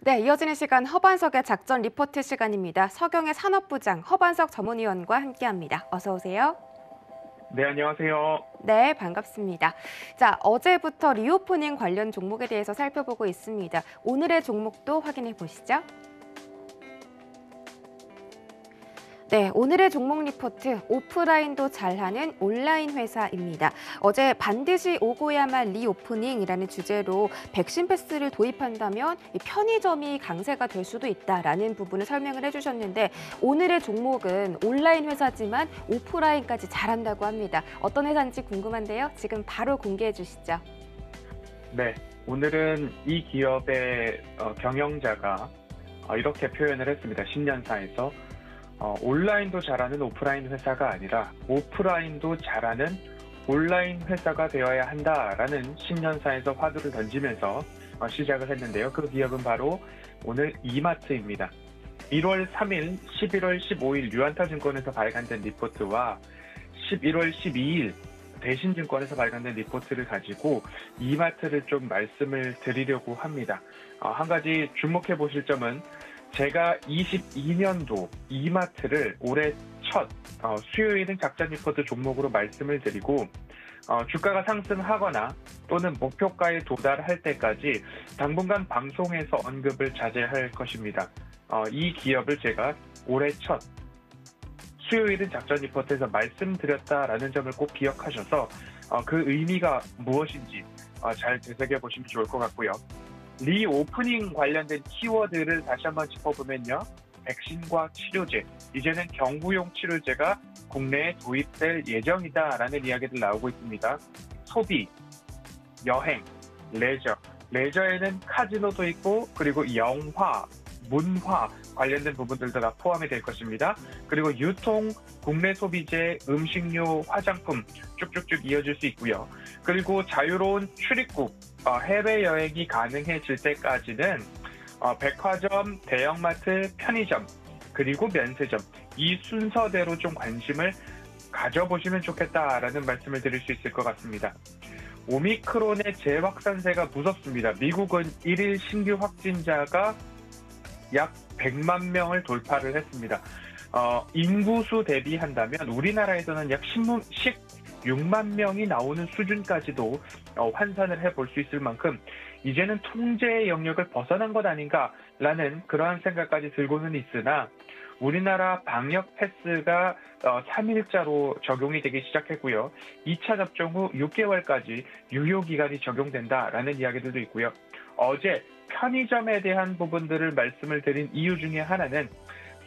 네, 이어지는 시간 허반석의 작전 리포트 시간입니다. 서경의 산업부장 허반석 전문위원과 함께합니다. 어서 오세요. 네, 안녕하세요. 네, 반갑습니다. 자, 어제부터 리오프닝 관련 종목에 대해서 살펴보고 있습니다. 오늘의 종목도 확인해 보시죠. 네, 오늘의 종목 리포트, 오프라인도 잘하는 온라인 회사입니다. 어제 반드시 오고야만 리오프닝이라는 주제로 백신 패스를 도입한다면 편의점이 강세가 될 수도 있다라는 부분을 설명을 해주셨는데 오늘의 종목은 온라인 회사지만 오프라인까지 잘한다고 합니다. 어떤 회사인지 궁금한데요. 지금 바로 공개해 주시죠. 네, 오늘은 이 기업의 경영자가 이렇게 표현을 했습니다. 신년사에서 온라인도 잘하는 오프라인 회사가 아니라 오프라인도 잘하는 온라인 회사가 되어야 한다라는 신년사에서 화두를 던지면서 시작을 했는데요. 그 기업은 바로 오늘 이마트입니다. 1월 3일, 11월 15일 유안타증권에서 발간된 리포트와 11월 12일 대신증권에서 발간된 리포트를 가지고 이마트를 좀 말씀을 드리려고 합니다. 한 가지 주목해 보실 점은 제가 22년도 이마트를 올해 첫 수요일은 작전 리포트 종목으로 말씀을 드리고 주가가 상승하거나 또는 목표가에 도달할 때까지 당분간 방송에서 언급을 자제할 것입니다. 이 기업을 제가 올해 첫 수요일은 작전 리포트에서 말씀드렸다라는 점을 꼭 기억하셔서 그 의미가 무엇인지 잘 되새겨보시면 좋을 것 같고요. 리오프닝 관련된 키워드를 다시 한번 짚어보면요. 백신과 치료제, 이제는 경구용 치료제가 국내에 도입될 예정이다라는 이야기들 나오고 있습니다. 소비, 여행, 레저, 레저에는 카지노도 있고 그리고 영화, 문화 관련된 부분들도 다 포함이 될 것입니다. 그리고 유통, 국내 소비재, 음식료, 화장품 쭉쭉쭉 이어질 수 있고요. 그리고 자유로운 출입국, 해외여행이 가능해질 때까지는 백화점, 대형마트, 편의점, 그리고 면세점 이 순서대로 좀 관심을 가져보시면 좋겠다라는 말씀을 드릴 수 있을 것 같습니다. 오미크론의 재확산세가 무섭습니다. 미국은 1일 신규 확진자가 약 100만 명을 돌파를 했습니다. 인구수 대비한다면 우리나라에서는 약 16만 명이 나오는 수준까지도 환산을 해볼 수 있을 만큼 이제는 통제의 영역을 벗어난 것 아닌가라는 그러한 생각까지 들고는 있으나 우리나라 방역 패스가 3일자로 적용이 되기 시작했고요. 2차 접종 후 6개월까지 유효기간이 적용된다라는 이야기들도 있고요. 어제 편의점에 대한 부분들을 말씀을 드린 이유 중에 하나는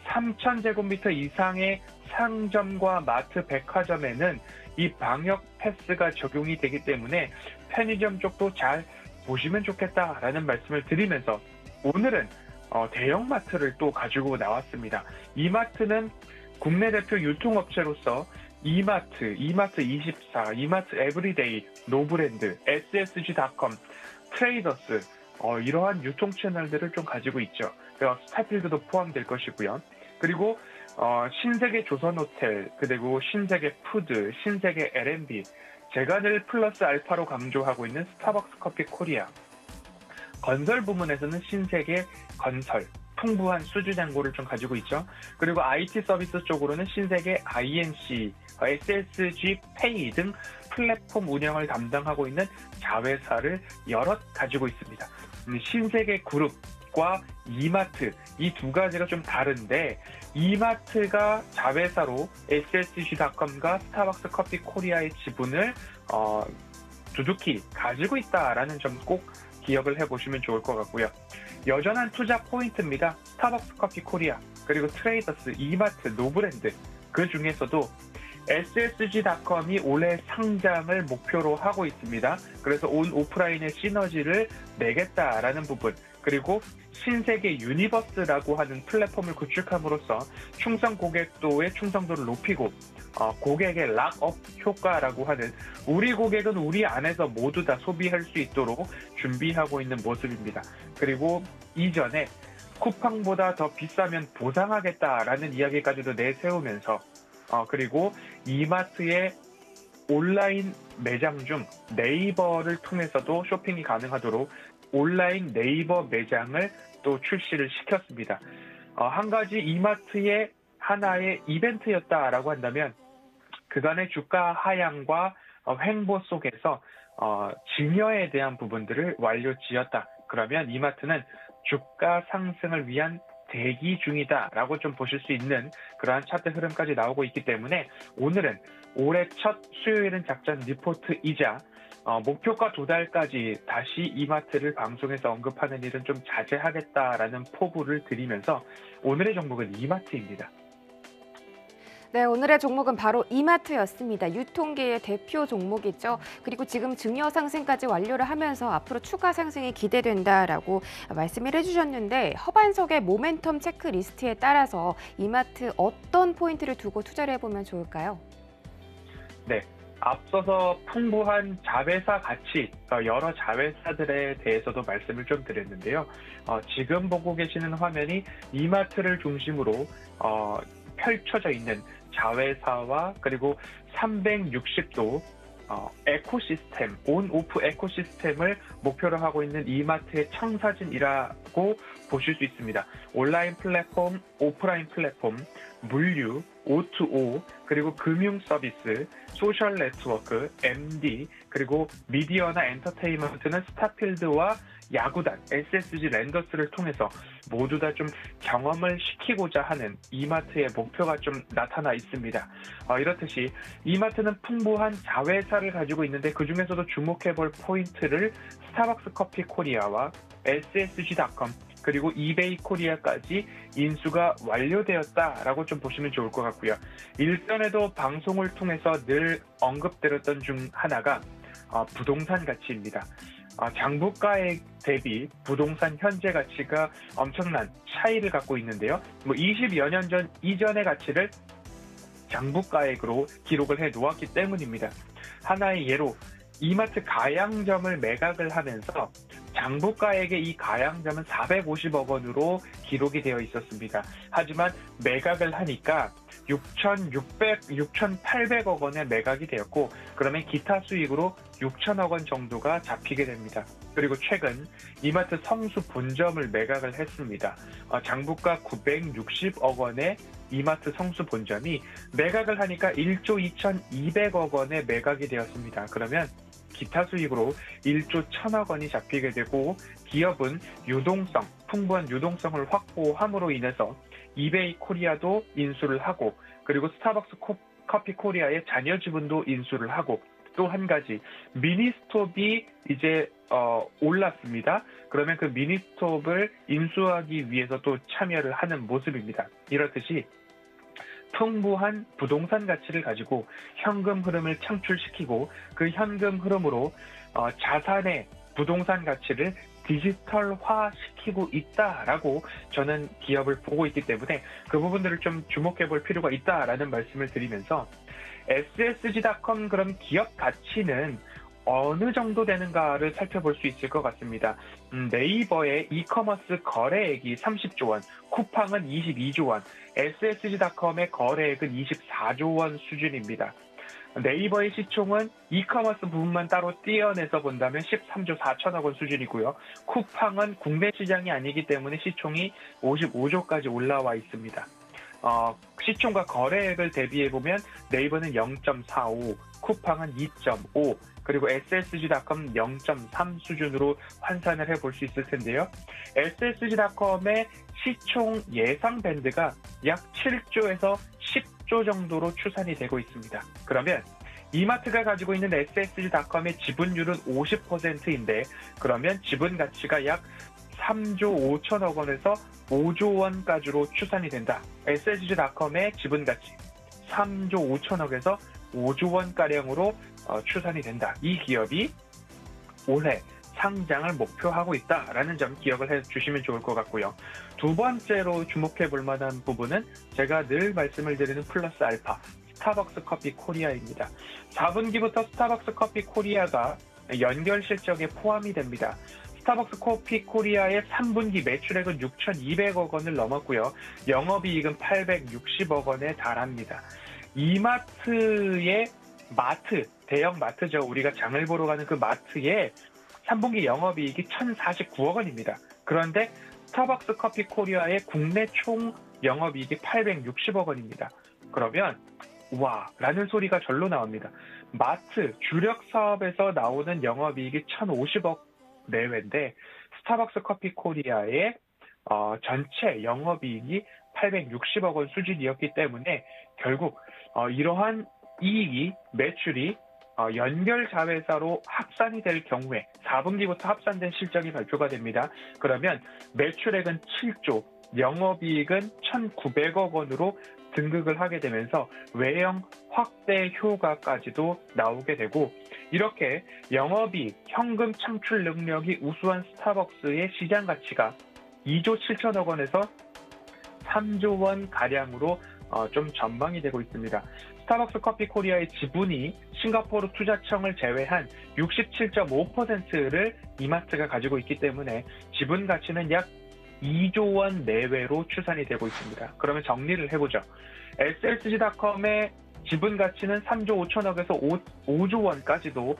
3,000제곱미터 이상의 상점과 마트, 백화점에는 이 방역 패스가 적용이 되기 때문에 편의점 쪽도 잘 보시면 좋겠다라는 말씀을 드리면서 오늘은 대형마트를 또 가지고 나왔습니다. 이마트는 국내 대표 유통업체로서 이마트24, 이마트 에브리데이, 노브랜드, SSG닷컴, 트레이더스 이러한 유통 채널들을 좀 가지고 있죠. 스타필드도 포함될 것이고요. 그리고 신세계 조선호텔, 그리고 신세계 푸드, 신세계 L&B, 제가 늘 플러스 알파로 강조하고 있는 스타벅스 커피 코리아, 건설 부문에서는 신세계 건설, 풍부한 수주 잔고를 좀 가지고 있죠. 그리고 IT 서비스 쪽으로는 신세계 INC, SSG 페이 등 플랫폼 운영을 담당하고 있는 자회사를 여럿 가지고 있습니다. 신세계 그룹과 이마트 이 두 가지가 좀 다른데 이마트가 자회사로 SSG닷컴과 스타벅스 커피 코리아의 지분을 두둑히 가지고 있다라는 점 꼭 기억을 해보시면 좋을 것 같고요. 여전한 투자 포인트입니다. 스타벅스 커피 코리아, 그리고 트레이더스, 이마트, 노브랜드 그 중에서도 SSG닷컴이 올해 상장을 목표로 하고 있습니다. 그래서 온 오프라인의 시너지를 내겠다라는 부분, 그리고 신세계 유니버스라고 하는 플랫폼을 구축함으로써 충성 고객도의 충성도를 높이고 고객의 락업 효과라고 하는 우리 고객은 우리 안에서 모두 다 소비할 수 있도록 준비하고 있는 모습입니다. 그리고 이전에 쿠팡보다 더 비싸면 보상하겠다라는 이야기까지도 내세우면서 그리고 이마트의 온라인 매장 중 네이버를 통해서도 쇼핑이 가능하도록 온라인 네이버 매장을 또 출시를 시켰습니다. 한 가지 이마트의 하나의 이벤트였다라고 한다면 그간의 주가 하향과 횡보 속에서 증여에 대한 부분들을 완료지었다. 그러면 이마트는 주가 상승을 위한 대기 중이다라고 좀 보실 수 있는 그러한 차트 흐름까지 나오고 있기 때문에 오늘은 올해 첫 수요일은 작전 리포트이자 목표가 도달까지 다시 이마트를 방송에서 언급하는 일은 좀 자제하겠다라는 포부를 드리면서 오늘의 종목은 이마트입니다. 네, 오늘의 종목은 바로 이마트였습니다. 유통계의 대표 종목이죠. 그리고 지금 증여 상승까지 완료를 하면서 앞으로 추가 상승이 기대된다라고 말씀을 해주셨는데 허반석의 모멘텀 체크리스트에 따라서 이마트 어떤 포인트를 두고 투자를 해보면 좋을까요? 네, 앞서서 풍부한 자회사 가치, 여러 자회사들에 대해서도 말씀을 좀 드렸는데요. 지금 보고 계시는 화면이 이마트를 중심으로 펼쳐져 있는 자회사와 그리고 360도 에코시스템, 온오프 에코시스템을 목표로 하고 있는 이마트의 청사진이라고 보실 수 있습니다. 온라인 플랫폼, 오프라인 플랫폼, 물류, O2O, 그리고 금융 서비스, 소셜 네트워크, MD, 그리고 미디어나 엔터테인먼트는 스타필드와 야구단, SSG 랜더스를 통해서 모두 다 좀 경험을 시키고자 하는 이마트의 목표가 좀 나타나 있습니다. 이렇듯이 이마트는 풍부한 자회사를 가지고 있는데 그중에서도 주목해볼 포인트를 스타벅스 커피 코리아와 SSG닷컴 그리고 이베이 코리아까지 인수가 완료되었다라고 좀 보시면 좋을 것 같고요. 일전에도 방송을 통해서 늘 언급드렸던 중 하나가 부동산 가치입니다. 장부가액 대비 부동산 현재 가치가 엄청난 차이를 갖고 있는데요. 20여 년 전 이전의 가치를 장부가액으로 기록을 해 놓았기 때문입니다. 하나의 예로 이마트 가양점을 매각을 하면서 장부가액의 이 가양점은 450억 원으로 기록이 되어 있었습니다. 하지만 매각을 하니까 6,800억 원에 매각이 되었고 그러면 기타 수익으로 6천억 원 정도가 잡히게 됩니다. 그리고 최근 이마트 성수 본점을 매각을 했습니다. 장부가 960억 원의 이마트 성수 본점이 매각을 하니까 1조 2,200억 원에 매각이 되었습니다. 그러면 기타 수익으로 1조 1,000억 원이 잡히게 되고 기업은 풍부한 유동성을 확보함으로 인해서 이베이 코리아도 인수를 하고 그리고 스타벅스 커피 코리아의 자녀 지분도 인수를 하고 또 한 가지 미니스톱이 이제 올랐습니다. 그러면 그 미니스톱을 인수하기 위해서 또 참여를 하는 모습입니다. 이렇듯이 풍부한 부동산 가치를 가지고 현금 흐름을 창출시키고 그 현금 흐름으로 자산의 부동산 가치를 디지털화시키고 있다라고 저는 기업을 보고 있기 때문에 그 부분들을 좀 주목해 볼 필요가 있다라는 말씀을 드리면서 SSG닷컴 그럼 기업 가치는 어느 정도 되는가를 살펴볼 수 있을 것 같습니다. 네이버의 이커머스 거래액이 30조 원, 쿠팡은 22조 원, SSG닷컴의 거래액은 24조 원 수준입니다. 네이버의 시총은 이커머스 부분만 따로 떼어내서 본다면 13조 4천억 원 수준이고요. 쿠팡은 국내 시장이 아니기 때문에 시총이 55조까지 올라와 있습니다. 시총과 거래액을 대비해보면 네이버는 0.45, 쿠팡은 2.5, 그리고 SSG닷컴 0.3 수준으로 환산을 해볼 수 있을 텐데요. SSG닷컴의 시총 예상 밴드가 약 7조에서 10조 정도로 추산이 되고 있습니다. 그러면 이마트가 가지고 있는 SSG닷컴의 지분율은 50%인데 그러면 지분 가치가 약 3조 5천억 원에서 5조 원까지로 추산이 된다. SSG닷컴의 지분 가치 3조 5천억에서 5조 원가량으로 추산이 된다. 이 기업이 올해 상장을 목표하고 있다라는 점 기억을 해주시면 좋을 것 같고요. 두 번째로 주목해 볼 만한 부분은 제가 늘 말씀을 드리는 플러스 알파, 스타벅스 커피 코리아입니다. 4분기부터 스타벅스 커피 코리아가 연결 실적에 포함이 됩니다. 스타벅스 커피 코리아의 3분기 매출액은 6,200억 원을 넘었고요. 영업이익은 860억 원에 달합니다. 이마트의 마트, 대형 마트죠. 우리가 장을 보러 가는 그 마트에 3분기 영업이익이 1,049억 원입니다. 그런데 스타벅스 커피 코리아의 국내 총 영업이익이 860억 원입니다. 그러면 와 라는 소리가 절로 나옵니다. 마트 주력 사업에서 나오는 영업이익이 1,050억 내외인데 스타벅스 커피 코리아의 전체 영업이익이 860억 원 수준이었기 때문에 결국 이러한 이익이 매출이 연결 자회사로 합산이 될 경우에 4분기부터 합산된 실적이 발표가 됩니다. 그러면 매출액은 7조, 영업이익은 1,900억 원으로 등극을 하게 되면서 외형 확대 효과까지도 나오게 되고 이렇게 영업이익, 현금 창출 능력이 우수한 스타벅스의 시장 가치가 2조 7천억 원에서 3조 원 가량으로 좀 전망이 되고 있습니다. 스타벅스 커피 코리아의 지분이 싱가포르 투자청을 제외한 67.5%를 이마트가 가지고 있기 때문에 지분 가치는 약 2조 원 내외로 추산이 되고 있습니다. 그러면 정리를 해보죠. SSG닷컴의 지분 가치는 3조 5천억에서 5조 원까지도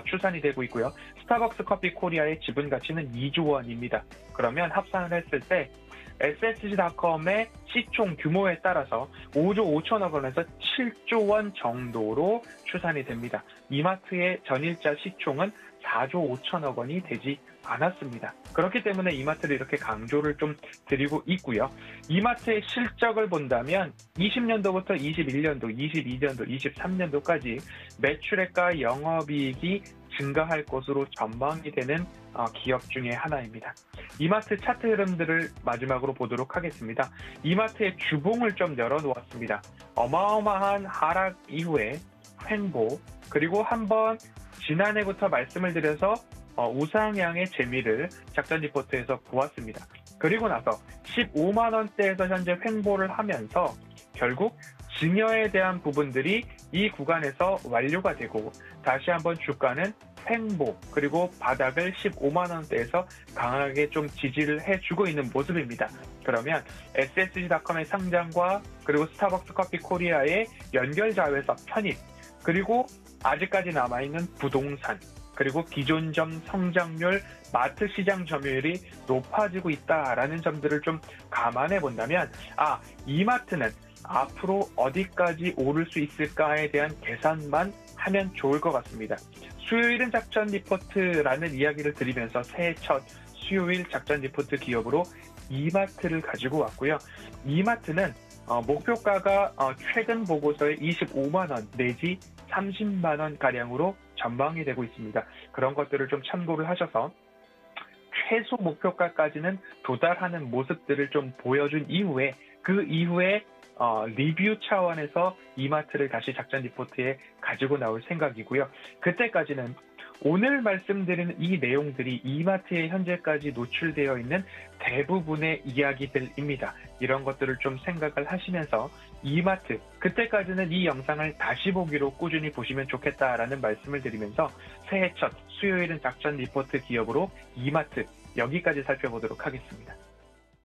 추산이 되고 있고요. 스타벅스 커피 코리아의 지분 가치는 2조 원입니다. 그러면 합산을 했을 때 SSG닷컴의 시총 규모에 따라서 5조 5천억 원에서 7조 원 정도로 추산이 됩니다. 이마트의 전일자 시총은 4조 5천억 원이 되지 않았습니다. 그렇기 때문에 이마트를 이렇게 강조를 좀 드리고 있고요. 이마트의 실적을 본다면 20년도부터 21년도, 22년도, 23년도까지 매출액과 영업이익이 증가할 것으로 전망이 되는 기업 중에 하나입니다. 이마트 차트 흐름들을 마지막으로 보도록 하겠습니다. 이마트의 주봉을 좀 열어놓았습니다. 어마어마한 하락 이후에 횡보, 그리고 한번 지난해부터 말씀을 드려서 우상향의 재미를 작전 리포트에서 보았습니다. 그리고 나서 15만 원대에서 현재 횡보를 하면서 결국 증여에 대한 부분들이 이 구간에서 완료가 되고 다시 한번 주가는 횡보 그리고 바닥을 15만 원대에서 강하게 좀 지지를 해주고 있는 모습입니다. 그러면 SSG닷컴의 상장과 그리고 스타벅스 커피 코리아의 연결 자회사 편입 그리고 아직까지 남아있는 부동산 그리고 기존점 성장률, 마트 시장 점유율이 높아지고 있다라는 점들을 좀 감안해 본다면 이마트는 앞으로 어디까지 오를 수 있을까에 대한 계산만 하면 좋을 것 같습니다. 수요일은 작전 리포트라는 이야기를 드리면서 새해 첫 수요일 작전 리포트 기업으로 이마트를 가지고 왔고요. 이마트는 목표가가 최근 보고서에 25만 원 내지 30만 원 가량으로 전망이 되고 있습니다. 그런 것들을 좀 참고를 하셔서 최소 목표가까지는 도달하는 모습들을 좀 보여준 이후에 그 이후에 리뷰 차원에서 이마트를 다시 작전 리포트에 가지고 나올 생각이고요. 그때까지는 오늘 말씀드리는 이 내용들이 이마트에 현재까지 노출되어 있는 대부분의 이야기들입니다. 이런 것들을 좀 생각을 하시면서 이마트, 그때까지는 이 영상을 다시 보기로 꾸준히 보시면 좋겠다라는 말씀을 드리면서 새해 첫 수요일은 작전 리포트 기업으로 이마트 여기까지 살펴보도록 하겠습니다.